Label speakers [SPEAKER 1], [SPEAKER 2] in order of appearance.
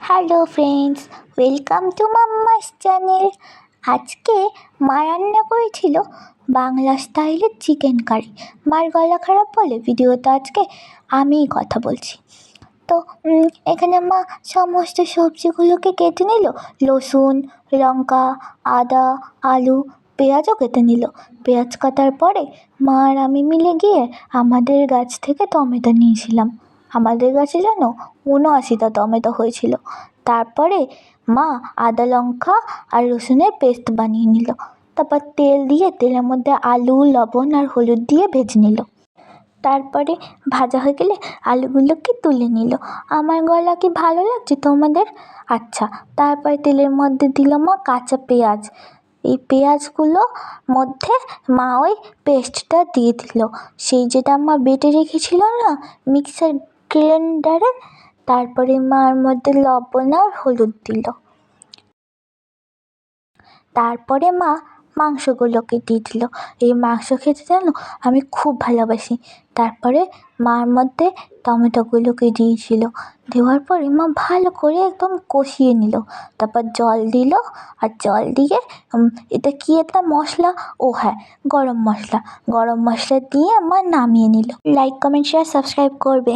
[SPEAKER 1] Hello friends, welcome to mamma's channel. আজকে মা রান্না করেছিল বাংলা স্টাইলের চিকেন কারি। মার গলা খারাপ বলে ভিডিওতে আজকে আমিই কথা বলছি। তো এখানে মা সমস্ত সবজিগুলোকে কেটে নিল, রসুন, লঙ্কা, আদা, আলু, পেঁয়াজও কেটে নিল। পেঁয়াজ কাটার পরে মা আর আমি মিলে গিয়ে আমাদের গাছ থেকে টমেটো নিয়েছিলাম। আমাদের গাছে যেন ৭৯টা টমেটো হয়েছিল। তারপরে মা আদা, লঙ্কা আর রসুনের পেস্ট বানিয়ে নিল। তারপর তেল দিয়ে তেলের মধ্যে আলু, লবণ আর হলুদ দিয়ে ভেজে নিল। তারপরে ভাজা হয়ে গেলে আলুগুলোকে তুলে নিল। আমার গলা কি ভালো লাগছে তোমাদের? আচ্ছা, তারপরে তেলের মধ্যে দিল মা কাঁচা পেঁয়াজ। এই পেঁয়াজগুলো মধ্যে মা ওই পেস্টটা দিয়ে দিল, সেই যেটা মা বেটে রেখেছিল না মিক্সার গ্রাইন্ডারে। তারপরে মার মধ্যে লবণ আর হলুদ দিল। তারপরে মা মাংসগুলোকে দিয়ে দিল। এই মাংস খেতে জানো আমি খুব ভালোবাসি। তারপরে মার মধ্যে টমেটোগুলোকে দিয়েছিল। দেওয়ার পরে মা ভালো করে একদম কষিয়ে নিল। তারপর জল দিল, আর জল দিয়ে এটা কি একটা মশলা, ও হ্যাঁ, গরম মশলা দিয়ে মা নামিয়ে নিল। লাইক, কমেন্ট, শেয়ার, সাবস্ক্রাইব করবে।